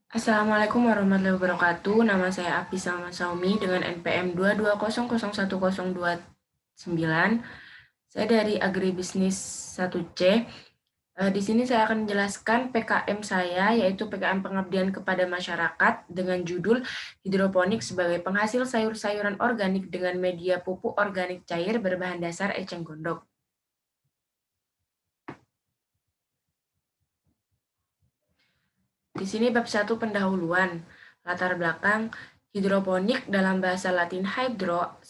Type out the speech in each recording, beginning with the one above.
Assalamualaikum warahmatullahi wabarakatuh. Nama saya Afisa Saumi dengan NPM 220010229. Saya dari Agribisnis 1C. Di sini saya akan menjelaskan PKM saya, yaitu PKM Pengabdian kepada Masyarakat dengan judul Hidroponik sebagai penghasil sayur-sayuran organik dengan media pupuk organik cair berbahan dasar eceng gondok. Di sini bab 1 pendahuluan. Latar belakang hidroponik dalam bahasa Latin hydro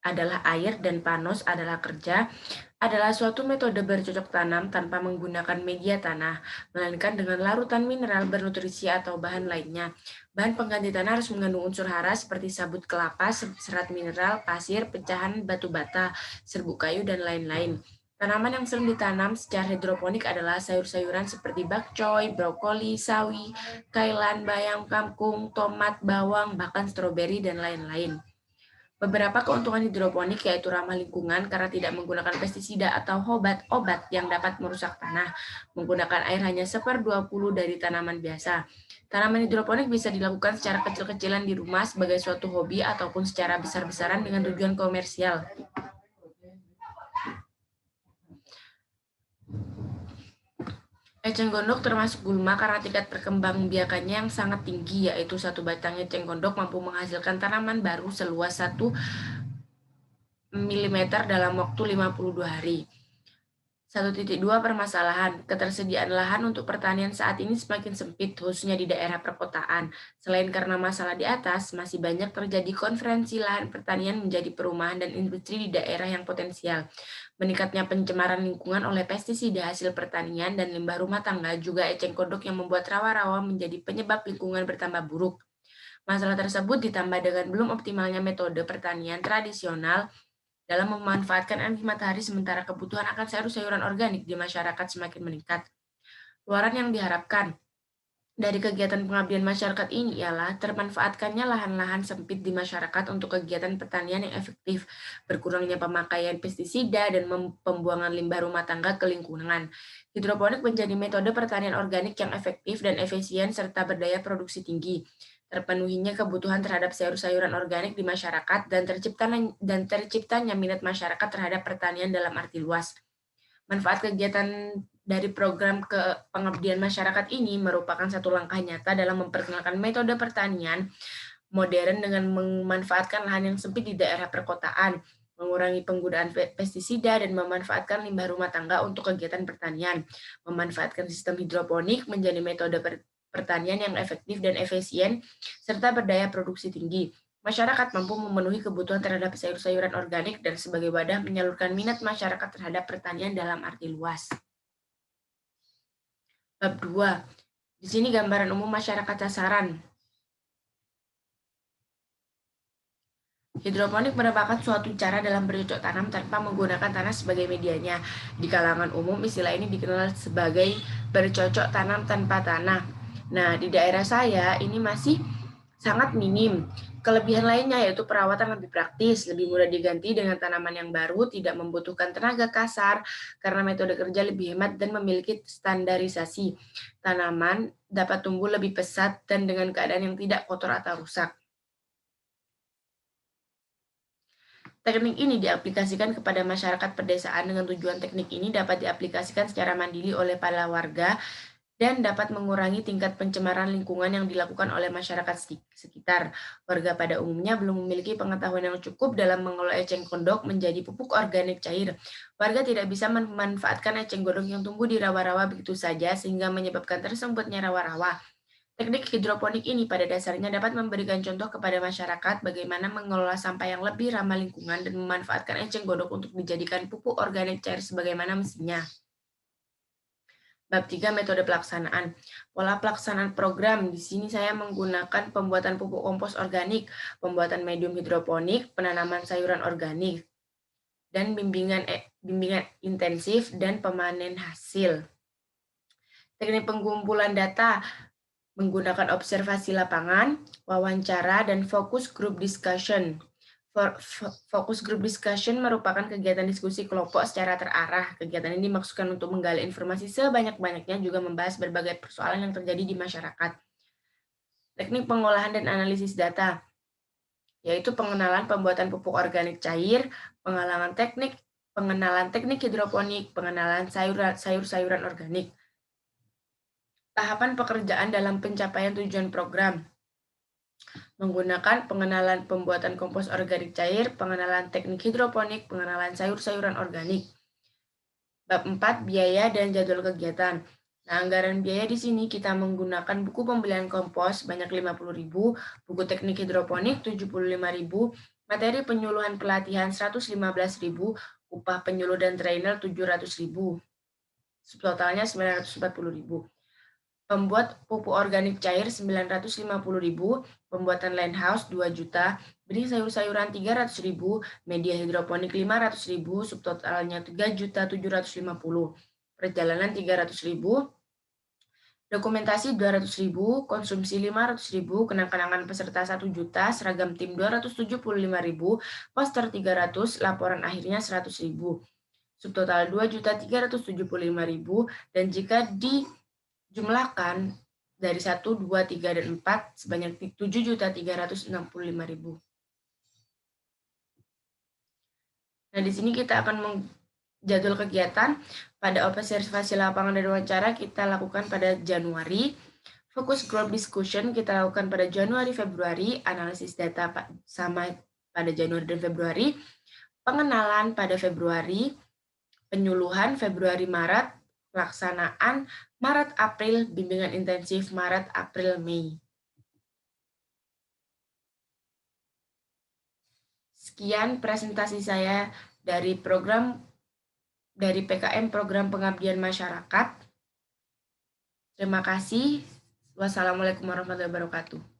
adalah air dan panos adalah kerja, adalah suatu metode bercocok tanam tanpa menggunakan media tanah, melainkan dengan larutan mineral bernutrisi atau bahan lainnya. Bahan pengganti tanah harus mengandung unsur hara seperti sabut kelapa, serat mineral, pasir, pecahan batu bata, serbuk kayu, dan lain-lain. Tanaman yang sering ditanam secara hidroponik adalah sayur-sayuran seperti bakcoy, brokoli, sawi, kailan, bayam, kangkung, tomat, bawang, bahkan stroberi, dan lain-lain. Beberapa keuntungan hidroponik yaitu ramah lingkungan karena tidak menggunakan pestisida atau obat-obat yang dapat merusak tanah, menggunakan air hanya 1/20 dari tanaman biasa. Tanaman hidroponik bisa dilakukan secara kecil-kecilan di rumah sebagai suatu hobi ataupun secara besar-besaran dengan tujuan komersial. Eceng gondok termasuk gulma karena tingkat perkembangbiakannya yang sangat tinggi, yaitu satu batang eceng gondok mampu menghasilkan tanaman baru seluas 1 mm dalam waktu 52 hari. 1.2 permasalahan, ketersediaan lahan untuk pertanian saat ini semakin sempit, khususnya di daerah perkotaan. Selain karena masalah di atas, masih banyak terjadi konferensi lahan pertanian menjadi perumahan dan industri di daerah yang potensial. Meningkatnya pencemaran lingkungan oleh pestisida hasil pertanian dan limbah rumah tangga juga eceng gondok yang membuat rawa-rawa menjadi penyebab lingkungan bertambah buruk. Masalah tersebut ditambah dengan belum optimalnya metode pertanian tradisional dalam memanfaatkan energi matahari sementara kebutuhan akan sayur-sayuran organik di masyarakat semakin meningkat. Luaran yang diharapkan dari kegiatan pengabdian masyarakat ini ialah termanfaatkannya lahan-lahan sempit di masyarakat untuk kegiatan pertanian yang efektif, berkurangnya pemakaian pestisida, dan pembuangan limbah rumah tangga ke lingkungan. Hidroponik menjadi metode pertanian organik yang efektif dan efisien serta berdaya produksi tinggi. Terpenuhinya kebutuhan terhadap sayur-sayuran organik di masyarakat dan terciptanya minat masyarakat terhadap pertanian dalam arti luas. Manfaat kegiatan dari program pengabdian masyarakat ini merupakan satu langkah nyata dalam memperkenalkan metode pertanian modern dengan memanfaatkan lahan yang sempit di daerah perkotaan, mengurangi penggunaan pestisida, dan memanfaatkan limbah rumah tangga untuk kegiatan pertanian. Memanfaatkan sistem hidroponik menjadi metode pertanian yang efektif dan efisien, serta berdaya produksi tinggi. Masyarakat mampu memenuhi kebutuhan terhadap sayur-sayuran organik dan sebagai wadah menyalurkan minat masyarakat terhadap pertanian dalam arti luas. Bab 2. Di sini gambaran umum masyarakat sasaran. Hidroponik merupakan suatu cara dalam bercocok tanam tanpa menggunakan tanah sebagai medianya. Di kalangan umum, istilah ini dikenal sebagai bercocok tanam tanpa tanah. Nah, di daerah saya ini masih sangat minim. Kelebihan lainnya yaitu perawatan lebih praktis, lebih mudah diganti dengan tanaman yang baru, tidak membutuhkan tenaga kasar karena metode kerja lebih hemat dan memiliki standarisasi. Tanaman dapat tumbuh lebih pesat dan dengan keadaan yang tidak kotor atau rusak. Teknik ini diaplikasikan kepada masyarakat pedesaan dengan tujuan teknik ini dapat diaplikasikan secara mandiri oleh para warga dan dapat mengurangi tingkat pencemaran lingkungan yang dilakukan oleh masyarakat sekitar. Warga pada umumnya belum memiliki pengetahuan yang cukup dalam mengelola eceng gondok menjadi pupuk organik cair. Warga tidak bisa memanfaatkan eceng gondok yang tumbuh di rawa-rawa begitu saja sehingga menyebabkan tersumbatnya rawa-rawa. Teknik hidroponik ini pada dasarnya dapat memberikan contoh kepada masyarakat bagaimana mengelola sampah yang lebih ramah lingkungan dan memanfaatkan eceng gondok untuk dijadikan pupuk organik cair sebagaimana mestinya. Bab 3 metode pelaksanaan. Pola pelaksanaan program. Di sini saya menggunakan pembuatan pupuk kompos organik, pembuatan medium hidroponik, penanaman sayuran organik, dan bimbingan intensif dan pemanen hasil. Teknik pengumpulan data menggunakan observasi lapangan, wawancara, dan focus group discussion. Focus group discussion merupakan kegiatan diskusi kelompok secara terarah. Kegiatan ini dimaksudkan untuk menggali informasi sebanyak-banyaknya juga membahas berbagai persoalan yang terjadi di masyarakat. Teknik pengolahan dan analisis data, yaitu pengenalan pembuatan pupuk organik cair, pengenalan teknik hidroponik, pengenalan sayur-sayuran organik. Tahapan pekerjaan dalam pencapaian tujuan program, menggunakan pengenalan pembuatan kompos organik cair, pengenalan teknik hidroponik, pengenalan sayur-sayuran organik. Bab 4, biaya dan jadwal kegiatan. Nah, anggaran biaya di sini kita menggunakan buku pembelian kompos sebanyak 50.000, buku teknik hidroponik 75.000, materi penyuluhan pelatihan 115.000, upah penyuluh dan trainer 700.000. Totalnya 940.000. Pembuat pupuk organik cair 950.000, pembuatan land house 2 juta, benih sayur-sayuran 300.000, media hidroponik 500.000, subtotalnya 3.750.000. Perjalanan 300.000, dokumentasi 200.000, konsumsi 500.000, kenang-kenangan peserta 1 juta, seragam tim 275.000, poster 300, laporan akhirnya 100.000. Subtotal 2.375.000, dan jika dijumlahkan dari 1, 2, 3, dan 4 sebanyak 7.365.000. Nah, di sini kita akan jadwal kegiatan. Pada observasi lapangan dan wawancara kita lakukan pada Januari. Fokus group discussion kita lakukan pada Januari-Februari. Analisis data sama pada Januari dan Februari. Pengenalan pada Februari. Penyuluhan Februari-Maret. Pelaksanaan Maret-April. Bimbingan intensif Maret-April-Mei. Sekian presentasi saya dari PKM Program Pengabdian Masyarakat. Terima kasih. Wassalamualaikum warahmatullahi wabarakatuh.